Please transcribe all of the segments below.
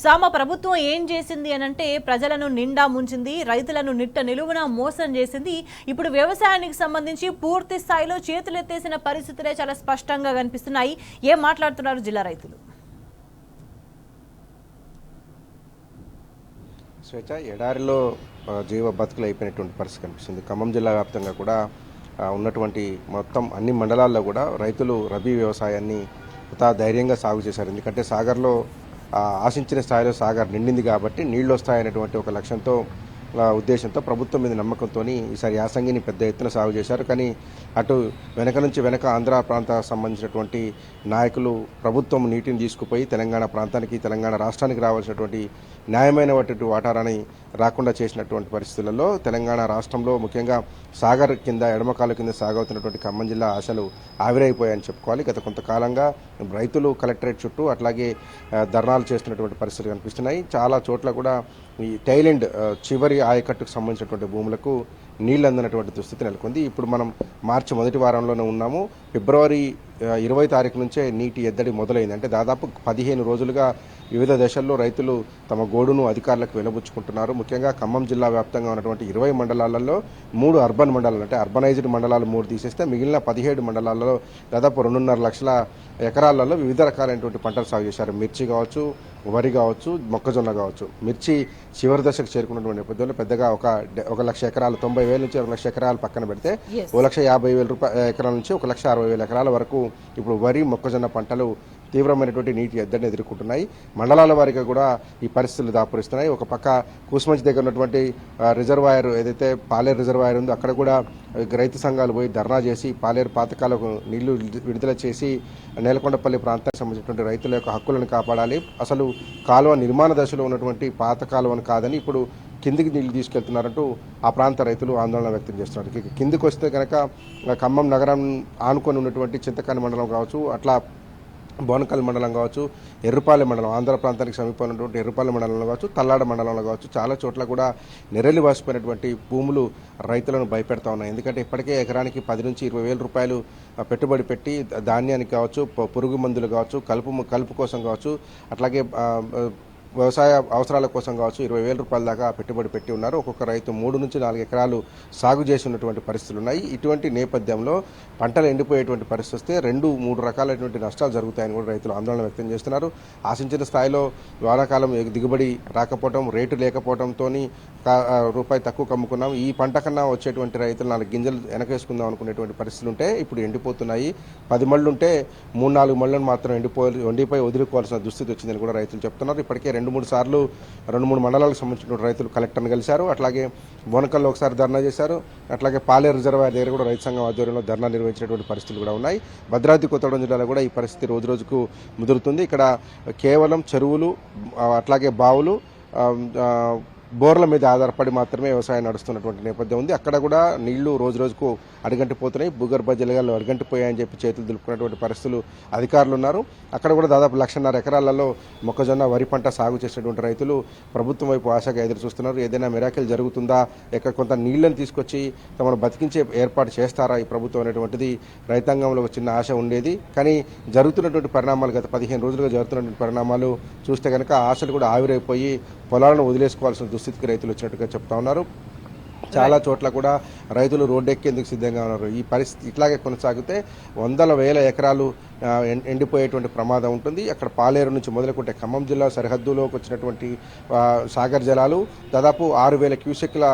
సామ ప్రభుత్వం ఏం చేసింది అనంటే ప్రజలను నిండా ముంచింది, రైతులను నిట్ట నిలువున మోసం చేసింది. ఇప్పుడు వ్యవసాయానికి సంబంధించి పూర్తి స్థాయిలో చేతులెత్తేసిన పరిస్థితులే చాలా స్పష్టంగా కనిపిస్తున్నాయి. ఏం మాట్లాడుతున్నారు జిల్లా రైతులు? స్వేచ్ఛ ఎడారిలో జీవ బతుకులు అయిపోయినటువంటి పరిస్థితి కనిపిస్తుంది. ఖమ్మం జిల్లా వ్యాప్తంగా కూడా ఉన్నటువంటి మొత్తం అన్ని మండలాల్లో కూడా రైతులు రబీ వ్యవసాయాన్ని ధైర్యంగా సాగు చేశారు. ఎందుకంటే సాగర్లో ఆశించిన స్థాయిలో సాగర్ నిండింది కాబట్టి నీళ్లు వస్తాయనేటువంటి ఒక లక్ష్యంతో ఉద్దేశంతో ప్రభుత్వం మీద నమ్మకంతో ఈసారి యాసంగిని పెద్ద ఎత్తున సాగు చేశారు. కానీ అటు వెనక ఆంధ్ర ప్రాంత సంబంధించినటువంటి నాయకులు ప్రభుత్వం నీటిని తీసుకుపోయి తెలంగాణ ప్రాంతానికి తెలంగాణ రాష్ట్రానికి రావాల్సినటువంటి న్యాయమైనటువంటి వాటారాన్ని రాకుండా చేసినటువంటి పరిస్థితులలో తెలంగాణ రాష్ట్రంలో ముఖ్యంగా సాగర్ కింద ఎడమకాలు కింద సాగవుతున్నటువంటి ఖమ్మం జిల్లా ఆశలు ఆవిరైపోయాయని చెప్పుకోవాలి. గత కొంతకాలంగా రైతులు కలెక్టరేట్ చుట్టూ అట్లాగే ధర్నాలు చేస్తున్నటువంటి పరిస్థితులు కనిపిస్తున్నాయి. చాలా చోట్ల కూడా ఈ టైలెండ్ చివరి ఆయకట్టుకు సంబంధించినటువంటి భూములకు నీళ్ళు అందనటువంటి దుస్థితి నెలకొంది. ఇప్పుడు మనం మార్చి మొదటి వారంలోనే ఉన్నాము. ఫిబ్రవరి 20 తారీఖు నుంచే నీటి ఎద్దడి మొదలైంది. అంటే దాదాపు 15 రోజులుగా వివిధ దశల్లో రైతులు తమ గోడును అధికారులకు వెలబుచ్చుకుంటున్నారు. ముఖ్యంగా ఖమ్మం జిల్లా వ్యాప్తంగా ఉన్నటువంటి 20 మండలాలలో 3 అర్బన్ మండలాలు, అంటే అర్బనైజ్డ్ మండలాలు 3 తీసేస్తే మిగిలిన 17 మండలాలలో దాదాపు 2.5 లక్షల ఎకరాలలో వివిధ రకాలైనటువంటి పంటలు సాగు చేశారు. మిర్చి కావచ్చు, వరి కావచ్చు, మొక్కజొన్న కావచ్చు. మిర్చి చివరి దశకు చేరుకున్నటువంటి నేపథ్యంలో పెద్దగా ఒక లక్ష ఎకరాలు, 90,000 నుంచి 1 లక్ష ఎకరాలు పక్కన పెడితే 1,50,000 ఎకరాల నుంచి 1,60,000 ఎకరాల వరకు ఇప్పుడు వరి, మొక్కజొన్న పంటలు తీవ్రమైనటువంటి నీటి ఎద్దడిని ఎదుర్కొంటున్నాయి. మండలాల వారిగా కూడా ఈ పరిస్థితులు దాపురిస్తున్నాయి. ఒక పక్క కూసుమంచి దగ్గర ఉన్నటువంటి రిజర్వాయర్, ఏదైతే పాలేరు రిజర్వాయర్ ఉందో అక్కడ కూడా రైతు సంఘాలు పోయి ధర్నా చేసి పాలేరు పాతకాలకు నీళ్లు విడుదల చేసి నేలకొండపల్లి ప్రాంతానికి సంబంధించినటువంటి రైతుల యొక్క హక్కులను కాపాడాలి, అసలు కాలువ నిర్మాణ దశలో ఉన్నటువంటి పాత కాలువను కాదని ఇప్పుడు కిందికి నీళ్లు తీసుకెళ్తున్నారంటూ ఆ ప్రాంత రైతులు ఆందోళన వ్యక్తం చేస్తున్నారు. కిందికి వస్తే కనుక ఖమ్మం నగరం ఆనుకొని ఉన్నటువంటి చింతకాని మండలం కావచ్చు, అట్లా బోనకల్ మండలం కావచ్చు, ఎర్రుపాలెం మండలం ఆంధ్ర ప్రాంతానికి సమీపంలో ఉన్నటువంటి ఎర్రుపాలెం మండలంలో కావచ్చు, తల్లాడ మండలంలో కావచ్చు, చాలా చోట్ల కూడా నెరలి వాసిపోయినటువంటి భూములు రైతులను భయపెడతా ఉన్నాయి. ఎందుకంటే ఇప్పటికే ఎకరానికి 10 నుంచి 20,000 రూపాయలు పెట్టుబడి పెట్టి ధాన్యానికి కావచ్చు, పురుగు మందులు కావచ్చు, కలుపు కోసం కావచ్చు, అట్లాగే వ్యవసాయ అవసరాల కోసం కావచ్చు 20,000 రూపాయల దాకా పెట్టుబడి పెట్టి ఉన్నారు. ఒక్కొక్క రైతు 3 నుంచి 4 ఎకరాలు సాగు చేసి ఉన్నటువంటి పరిస్థితులు ఉన్నాయి. ఇటువంటి నేపథ్యంలో పంటలు ఎండిపోయేటువంటి పరిస్థితి వస్తే 2-3 రకాలైనటువంటి నష్టాలు జరుగుతాయని కూడా రైతులు ఆందోళన వ్యక్తం చేస్తున్నారు. ఆశించిన స్థాయిలో వానాకాలం దిగుబడి రాకపోవడం, రేటు లేకపోవడంతో రూపాయి తక్కువ కమ్ముకున్నాం, ఈ పంట కన్నా వచ్చేటువంటి రైతులు 4 గింజలు వెనకేసుకుందాం అనుకునేటువంటి పరిస్థితులు ఉంటే ఇప్పుడు ఎండిపోతున్నాయి. 10 మళ్ళు ఉంటే 3-4 మళ్ళను మాత్రం ఎండిపోయి వదులుకోవాల్సిన దుస్థితి వచ్చిందని కూడా రైతులు చెప్తున్నారు. ఇప్పటికే 2-3 సార్లు 2-3 మండలాలకు సంబంధించిన రైతులు కలెక్టర్ని కలిశారు. అట్లాగే బోనకల్లో ఒకసారి ధర్నా చేశారు. అట్లాగే పాలేరు రిజర్వాయర్ దగ్గర కూడా రైతు సంఘం ఆధ్వర్యంలో ధర్నా నిర్వహించినటువంటి పరిస్థితులు కూడా ఉన్నాయి. భద్రాద్రి కొత్తగూడెం జిల్లాలో కూడా ఈ పరిస్థితి రోజుకు ముదురుతుంది. ఇక్కడ కేవలం చెరువులు, అట్లాగే బావులు, బోర్ల మీద ఆధారపడి మాత్రమే వ్యవసాయం నడుస్తున్నటువంటి నేపథ్యం ఉంది. అక్కడ కూడా నీళ్లు రోజుకు అడుగంటిపోతున్నాయి, భూగర్భ జలాలు అడుగంటిపోయాయని చెప్పి చేతులు దులుపుకున్నటువంటి పరిస్థితులు అధికారులు ఉన్నారు. అక్కడ కూడా దాదాపు 1,50,000 ఎకరాలలో మొక్కజొన్న, వరి పంట సాగు చేసినటువంటి రైతులు ప్రభుత్వం వైపు ఆశగా ఎదురు చూస్తున్నారు. ఏదైనా మిరాకిల్ జరుగుతుందా, ఎక్కడ కొంత నీళ్లను తీసుకొచ్చి తమను బతికించే ఏర్పాటు చేస్తారా ఈ ప్రభుత్వం అనేటువంటిది రైతాంగంలో ఒక చిన్న ఆశ ఉండేది. కానీ జరుగుతున్నటువంటి పరిణామాలు, గత 15 రోజులుగా జరుగుతున్నటువంటి పరిణామాలు చూస్తే కనుక ఆశలు కూడా ఆవిరైపోయి పొలాలను వదిలేసుకోవాల్సిన దుస్థితికి రైతులు వచ్చినట్టుగా చెప్తా ఉన్నారు. చాలా చోట్ల కూడా రైతులు రోడ్డెక్కేందుకు సిద్ధంగా ఉన్నారు. ఈ పరిస్థితి ఇట్లాగే కొనసాగితే 100,000 ఎకరాలు ఎండిపోయేటువంటి ప్రమాదం ఉంటుంది. అక్కడ పాలేరు నుంచి మొదలుకుంటే ఖమ్మం జిల్లా సరిహద్దులోకి వచ్చినటువంటి సాగర్ జలాలు దాదాపు 6,000 క్యూసెక్ల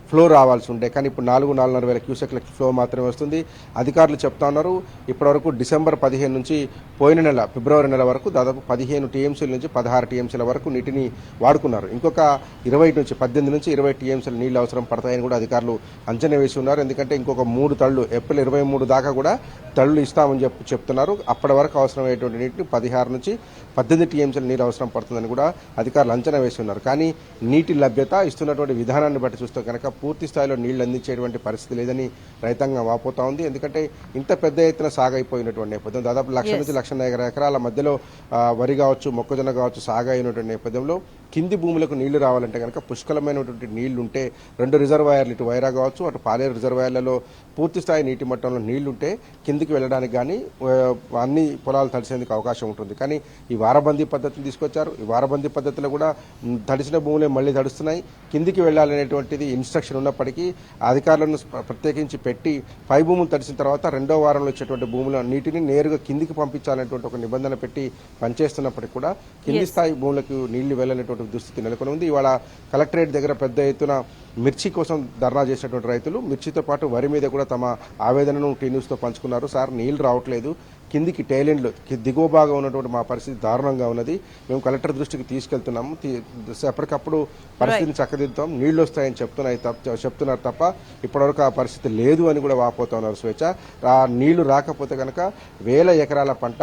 ఫ్లో రావాల్సి ఉండే, కానీ ఇప్పుడు 4,500 క్యూసెక్ల ఫ్లో మాత్రమే వస్తుంది. అధికారులు చెప్తా ఉన్నారు ఇప్పటివరకు డిసెంబర్ 15 నుంచి పోయిన నెల ఫిబ్రవరి నెల వరకు దాదాపు 15 టీఎంసీల నుంచి 16 టీఎంసీల వరకు నీటిని వాడుకున్నారు. ఇంకొక 18 నుంచి 20 టీఎంసీల నీళ్ళు అవసరం పడతాయని కూడా అధికారులు అంచనా వేసి ఉన్నారు. ఎందుకంటే ఇంకొక 3 తళ్ళు ఏప్రిల్ 23 దాకా కూడా తళ్ళు ఇస్తామని చెప్తున్నారు. అప్పటి వరకు అవసరమయ్యేటువంటి నీటిని 16 నుంచి 18 టీఎంసీల నీరు అవసరం పడుతుందని కూడా అధికారులు అంచనా వేసి ఉన్నారు. కానీ నీటి లభ్యత ఇస్తున్నటువంటి విధానాన్ని బట్టి చూస్తే కనుక పూర్తి స్థాయిలో నీళ్లు అందించేటువంటి పరిస్థితి లేదని రైతాంగం వాపోతా ఉంది. ఎందుకంటే ఇంత పెద్ద ఎత్తున సాగైపోయినటువంటి నేపథ్యం, దాదాపు 1,00,000 నుంచి 1,50,000 ఎకరాల మధ్యలో వరి కావచ్చు, మొక్కజొన్న కావచ్చు సాగు అయినటువంటి నేపథ్యంలో కింది భూములకు నీళ్లు రావాలంటే కనుక పుష్కలమైనటువంటి నీళ్లు ఉంటే 2 రిజర్వాయర్లు, ఇటు వైరా కావచ్చు అటు పాలేరు రిజర్వాయర్లలో పూర్తి స్థాయి నీటి మట్టంలో నీళ్లుంటే కిందికి వెళ్ళడానికి కానీ అన్ని పొలాలు తడిసేందుకు అవకాశం ఉంటుంది. కానీ ఈ వారబందీ పద్ధతిని తీసుకొచ్చారు. ఈ వారబందీ పద్ధతిలో కూడా తడిసిన భూములే మళ్ళీ తడుస్తున్నాయి. కిందికి వెళ్ళాలనేటువంటిది ఇన్స్ట్రక్షన్ ఉన్నప్పటికీ అధికారులను ప్రత్యేకించి పెట్టి పై భూములు తడిసిన తర్వాత 2వ వారంలో వచ్చేటువంటి భూముల నీటిని నేరుగా కిందికి పంపించాలనేటువంటి ఒక నిబంధన పెట్టి పనిచేస్తున్నప్పటికీ కూడా కింది స్థాయి భూములకు నీళ్లు వెళ్ళనేటువంటి దుస్థితి నెలకొని ఉంది. ఇవాళ కలెక్టరేట్ దగ్గర పెద్ద ఎత్తున మిర్చి కోసం ధర్నా చేసినటువంటి రైతులు మిర్చితో పాటు వరి మీద కూడా తమ ఆవేదనను టీ న్యూస్తో పంచుకున్నారు. సార్, నీళ్లు రావట్లేదు, కిందికి టైలెండ్లు దిగువ భాగం ఉన్నటువంటి మా పరిస్థితి దారుణంగా ఉన్నది. మేము కలెక్టర్ దృష్టికి తీసుకెళ్తున్నాము, ఎప్పటికప్పుడు పరిస్థితిని చక్కదిద్దాం, నీళ్లు వస్తాయని చెప్తున్నారు తప్ప ఇప్పటివరకు ఆ పరిస్థితి లేదు అని కూడా వాపోతా ఉన్నారు స్వేచ్ఛ. ఆ నీళ్లు రాకపోతే కనుక 1000 ఎకరాల పంట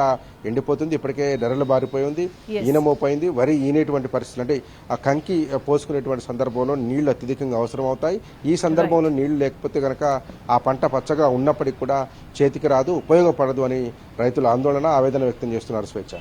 ఎండిపోతుంది. ఇప్పటికే ధరలు బారిపోయి ఉంది, ఈనమోపోయింది. వరి ఈనేటువంటి పరిస్థితులు అంటే ఆ కంకి పోసుకునేటువంటి సందర్భంలో నీళ్లు అత్యధికంగా అవసరం అవుతాయి. ఈ సందర్భంలో నీళ్లు లేకపోతే కనుక ఆ పంట పచ్చగా ఉన్నప్పటికీ కూడా చేతికి రాదు, ఉపయోగపడదు అని రైతులు ఆందోళన, ఆవేదన వ్యక్తం చేస్తున్నారు స్వేచ్ఛ.